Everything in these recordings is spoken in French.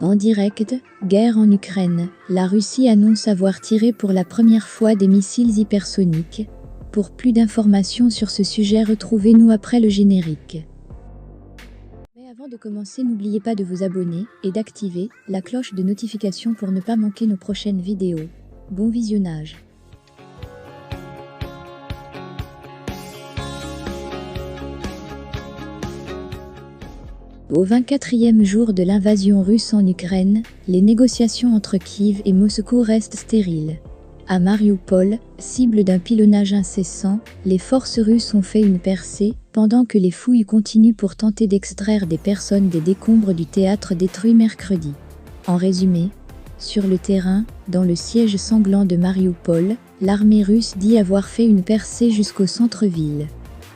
En direct, guerre en Ukraine, la Russie annonce avoir tiré pour la première fois des missiles hypersoniques. Pour plus d'informations sur ce sujet, retrouvez-nous après le générique. Mais avant de commencer, n'oubliez pas de vous abonner et d'activer la cloche de notification pour ne pas manquer nos prochaines vidéos. Bon visionnage. Au 24e jour de l'invasion russe en Ukraine, les négociations entre Kiev et Moscou restent stériles. À Mariupol, cible d'un pilonnage incessant, les forces russes ont fait une percée, pendant que les fouilles continuent pour tenter d'extraire des personnes des décombres du théâtre détruit mercredi. En résumé, sur le terrain, dans le siège sanglant de Mariupol, l'armée russe dit avoir fait une percée jusqu'au centre-ville.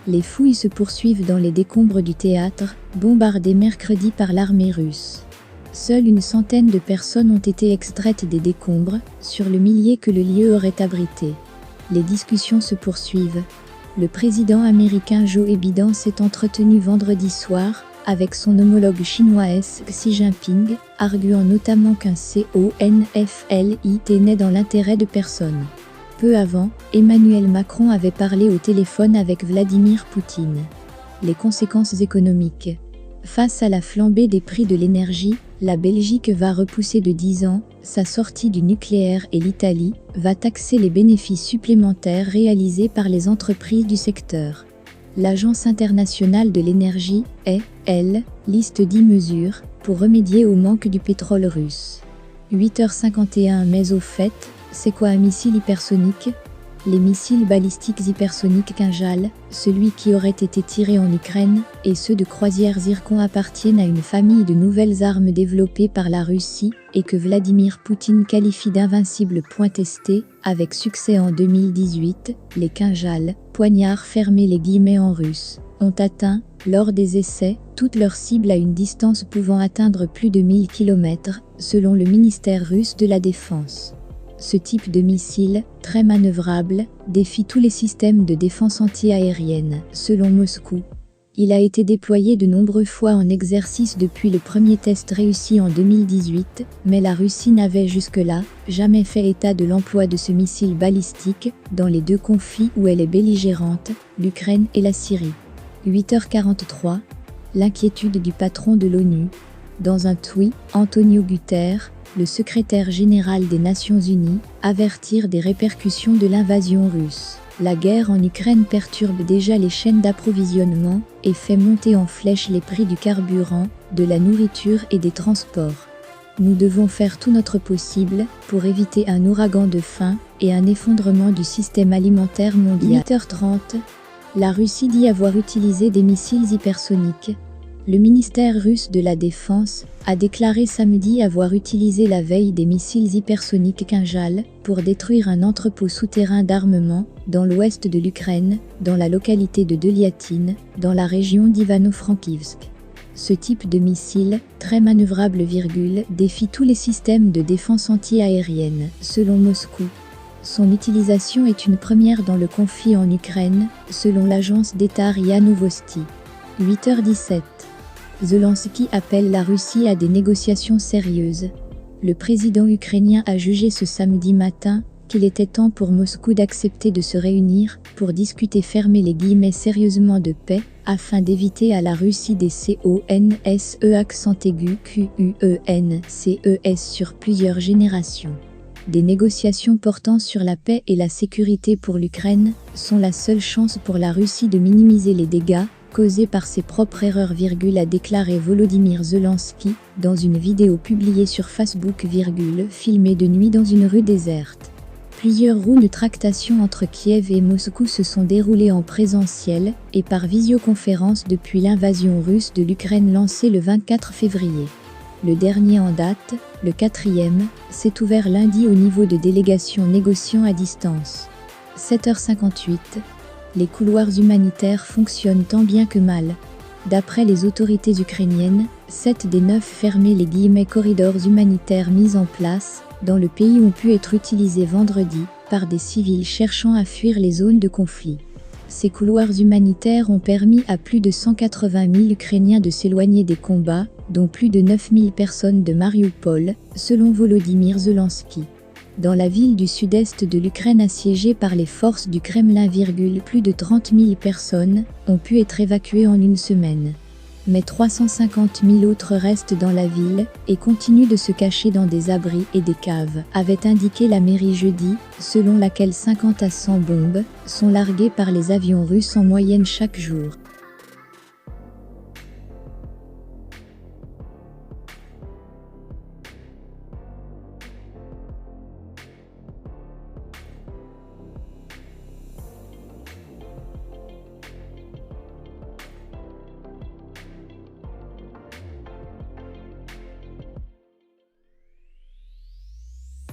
Les fouilles se poursuivent dans les décombres du théâtre, bombardé mercredi par l'armée russe. Seule une centaine de personnes ont été extraites des décombres, sur le millier que le lieu aurait abrité. Les discussions se poursuivent. Le président américain Joe Biden s'est entretenu vendredi soir avec son homologue chinois Xi Jinping, arguant notamment qu'un conflit n'est dans l'intérêt de personne. Peu avant, Emmanuel Macron avait parlé au téléphone avec Vladimir Poutine. Les conséquences économiques. Face à la flambée des prix de l'énergie, la Belgique va repousser de 10 ans sa sortie du nucléaire et l'Italie va taxer les bénéfices supplémentaires réalisés par les entreprises du secteur. L'Agence internationale de l'énergie, liste 10 mesures pour remédier au manque du pétrole russe. 8h51. Mais au fait, c'est quoi un missile hypersonique? Les missiles balistiques hypersoniques Kinjal, celui qui aurait été tiré en Ukraine, et ceux de croisière Zircon appartiennent à une famille de nouvelles armes développées par la Russie et que Vladimir Poutine qualifie d'invincibles. Testés avec succès en 2018, les Kinjal, poignards fermés les guillemets en russe, ont atteint, lors des essais, toutes leurs cibles à une distance pouvant atteindre plus de 1000 km, selon le ministère russe de la Défense. Ce type de missile, très manœuvrable, défie tous les systèmes de défense anti-aérienne, selon Moscou. Il a été déployé de nombreuses fois en exercice depuis le premier test réussi en 2018, mais la Russie n'avait jusque-là jamais fait état de l'emploi de ce missile balistique dans les deux conflits où elle est belligérante, l'Ukraine et la Syrie. 8h43, l'inquiétude du patron de l'ONU. Dans un tweet, Antonio Guterres, le secrétaire général des Nations Unies, avertir des répercussions de l'invasion russe. La guerre en Ukraine perturbe déjà les chaînes d'approvisionnement et fait monter en flèche les prix du carburant, de la nourriture et des transports. Nous devons faire tout notre possible pour éviter un ouragan de faim et un effondrement du système alimentaire mondial. 8h30, la Russie dit avoir utilisé des missiles hypersoniques. Le ministère russe de la Défense a déclaré samedi avoir utilisé la veille des missiles hypersoniques Kinjal pour détruire un entrepôt souterrain d'armement dans l'ouest de l'Ukraine, dans la localité de Deliatine, dans la région d'Ivano-Frankivsk. Ce type de missile, très manœuvrable, défie tous les systèmes de défense anti-aérienne, selon Moscou. Son utilisation est une première dans le conflit en Ukraine, selon l'agence d'État RIA Novosti. 8h17. Zelensky appelle la Russie à des négociations sérieuses. Le président ukrainien a jugé ce samedi matin qu'il était temps pour Moscou d'accepter de se réunir pour discuter sérieusement de paix, afin d'éviter à la Russie des QUENCES sur plusieurs générations. Des négociations portant sur la paix et la sécurité pour l'Ukraine sont la seule chance pour la Russie de minimiser les dégâts causés par ses propres erreurs, a déclaré Volodymyr Zelensky dans une vidéo publiée sur Facebook, filmée de nuit dans une rue déserte. Plusieurs rounds de tractations entre Kiev et Moscou se sont déroulés en présentiel et par visioconférence depuis l'invasion russe de l'Ukraine lancée le 24 février. Le dernier en date, le 4e, s'est ouvert lundi au niveau de délégations négociant à distance. 7h58. Les couloirs humanitaires fonctionnent tant bien que mal. D'après les autorités ukrainiennes, 7 des 9 corridors humanitaires mis en place dans le pays ont pu être utilisés vendredi par des civils cherchant à fuir les zones de conflit. Ces couloirs humanitaires ont permis à plus de 180 000 Ukrainiens de s'éloigner des combats dont plus de 9000 personnes de Mariupol, selon Volodymyr Zelensky. Dans la ville du sud-est de l'Ukraine assiégée par les forces du Kremlin, plus de 30 000 personnes ont pu être évacuées en une semaine. Mais 350 000 autres restent dans la ville et continuent de se cacher dans des abris et des caves, avait indiqué la mairie jeudi, selon laquelle 50 à 100 bombes sont larguées par les avions russes en moyenne chaque jour.